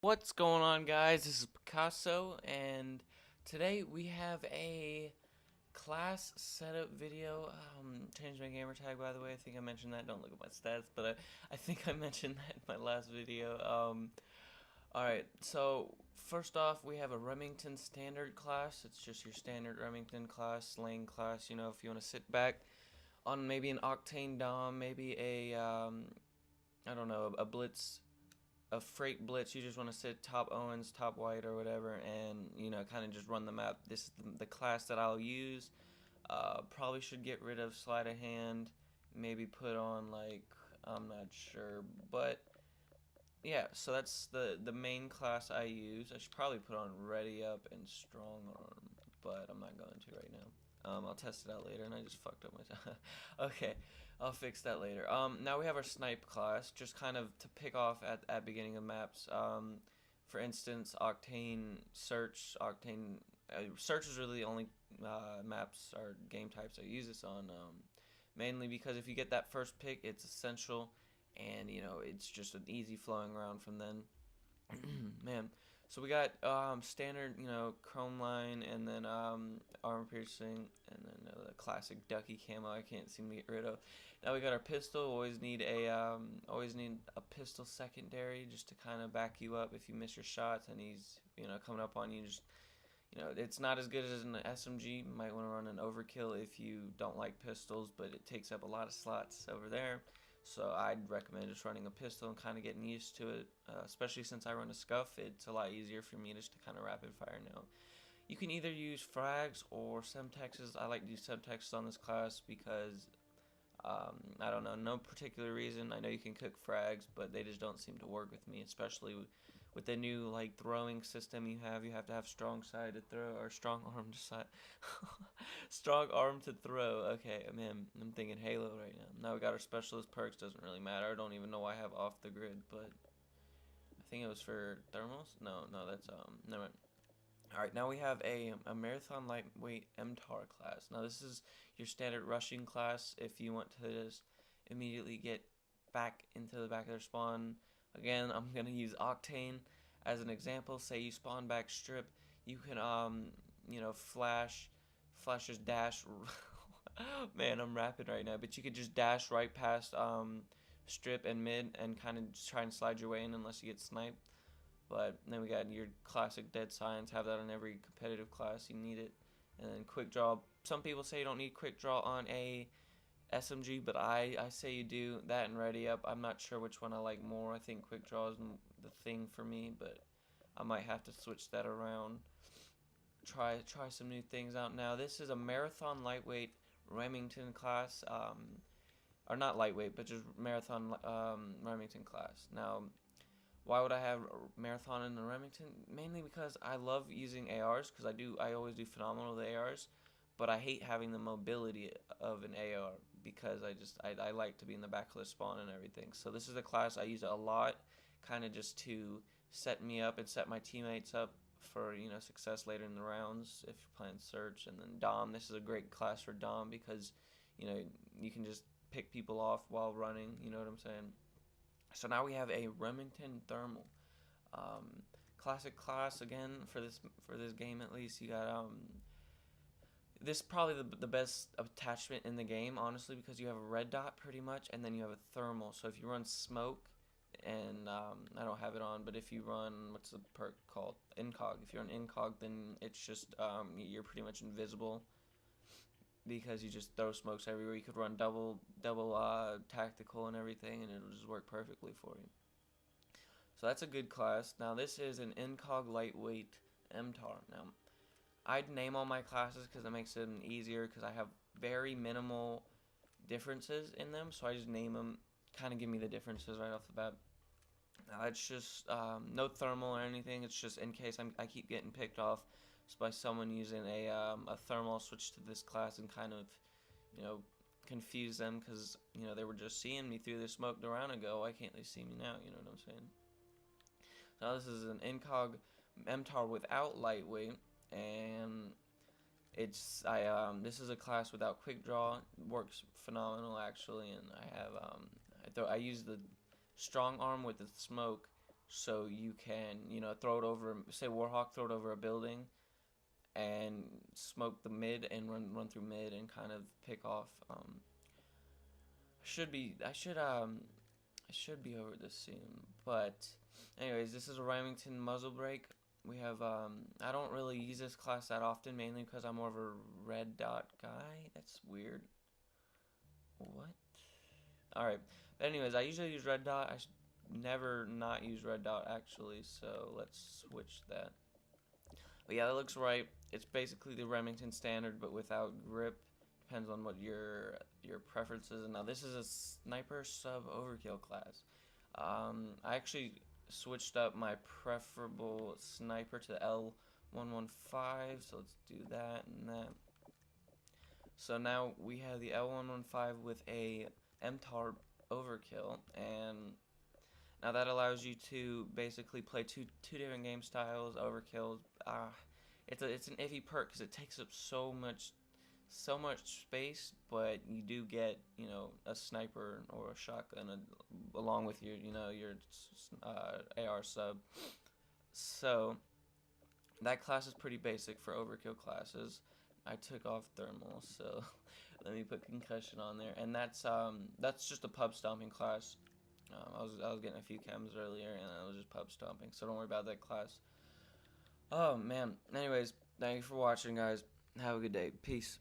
What's going on, guys? This is Picasso, and today we have a class setup video. Changed my gamer tag, by the way. I think I mentioned that. Don't look at my stats, but I think I mentioned that in my last video. Alright, so first off, we have a Remington standard class. It's just your standard Remington class, lane class. You know, if you want to sit back on maybe an Octane Dom, maybe I don't know, a Blitz, a freight blitz. You just want to sit top Owens, top white, or whatever, and kind of just run the map. This is the class that I'll use. Probably should get rid of sleight of hand, maybe put on, like, I'm not sure, but yeah, so that's the main class I use. I should probably put on ready up and strong arm, but I'm not going to right now. I'll test it out later, and I just fucked up myself. Okay, I'll fix that later. Now we have our snipe class, just kind of to pick off at beginning of maps. For instance, Octane Search. Octane Search is really the only maps or game types I use this on. Mainly because if you get that first pick, it's essential, and it's just an easy flowing around from then. Man, so we got standard, chrome line, and then armor piercing, and then the classic ducky camo I can't seem to get rid of. Now we got our pistol. Always need a pistol secondary just to kind of back you up if you miss your shots and he's coming up on you. Just it's not as good as an SMG. You might want to run an overkill if you don't like pistols, but it takes up a lot of slots over there. So I'd recommend just running a pistol and kind of getting used to it, especially since I run a scuff. It's a lot easier for me just to kind of rapid fire now. You can either use frags or semtexes. I like to use semtexes on this class because I don't know, no particular reason. I know you can cook frags, but they just don't seem to work with me, especially with the new like throwing system you have. You have to have strong side to throw, or strong arm to side. Strong arm to throw. Okay, man, I'm thinking Halo right now. Now we got our specialist perks. Doesn't really matter. I don't even know why I have off the grid, but I think it was for thermals. No, that's never mind. All right, now we have a marathon lightweight MTAR class. Now this is your standard rushing class if you want to just immediately get back into the back of their spawn. Again, I'm gonna use Octane as an example. Say you spawn back strip, you can flash just dash. Man, I'm rapping right now, but you could just dash right past strip and mid and kind of just try and slide your way in unless you get sniped. But then we got your classic dead science. Have that on every competitive class. You need it. And then quick draw. Some people say you don't need quick draw on a SMG, but I say you do. That and ready up. I'm not sure which one I like more. I think quick draw is the thing for me, but I might have to switch that around. Try some new things out. Now this is a marathon lightweight Remington class. Or not lightweight, but just marathon Remington class. Now, why would I have Marathon in the Remington? Mainly because I love using ARs, because I always do phenomenal with ARs, but I hate having the mobility of an AR because I like to be in the back of the spawn and everything. So this is a class I use a lot, kind of just to set me up and set my teammates up for success later in the rounds if you're playing search. And then Dom, this is a great class for Dom because you can just pick people off while running. You know what I'm saying? So now we have a Remington Thermal, classic class again for this game at least. You got this is probably the best attachment in the game, honestly, because you have a red dot pretty much, and then you have a thermal. So if you run smoke, and I don't have it on, but if you run, what's the perk called, incog? If you're on incog, then it's just you're pretty much invisible, because you just throw smokes everywhere. You could run double tactical and everything, and it'll just work perfectly for you. So that's a good class. Now this is an incog lightweight MTAR. Now I'd name all my classes because it makes it easier, because I have very minimal differences in them, so I just name them, kind of give me the differences right off the bat. Now it's just no thermal or anything. It's just in case I keep getting picked off by someone using a thermal. I'll switch to this class and kind of confuse them, because they were just seeing me through the smoke around and go, why can't they see me now? You know what I'm saying? Now this is an incog MTAR without lightweight, and this is a class without quick draw. It works phenomenal actually, and I use the strong arm with the smoke so you can, throw it over, say Warhawk, throw it over a building and smoke the mid and run through mid and kind of pick off. I should be over this soon, but anyways, this is a Remington muzzle brake. We have I don't really use this class that often, mainly because I'm more of a red dot guy. That's weird. What? All right. But anyways, I usually use red dot. I never not use red dot actually, so let's switch that. But yeah, that looks right. It's basically the Remington standard, but without grip. Depends on what your preferences. And now this is a sniper sub overkill class. I actually switched up my preferable sniper to the L115, so let's do that and that. So now we have the L115 with a MTAR overkill, and now that allows you to basically play two different game styles. Overkill, it's an iffy perk because it takes up so much space, but you do get a sniper or a shotgun along with your AR sub. So that class is pretty basic for overkill classes. I took off thermal, so let me put concussion on there, and that's just a pub stomping class. I was getting a few chems earlier, and I was just pub stomping, so don't worry about that class. Oh man. Anyways, thank you for watching, guys. Have a good day. Peace.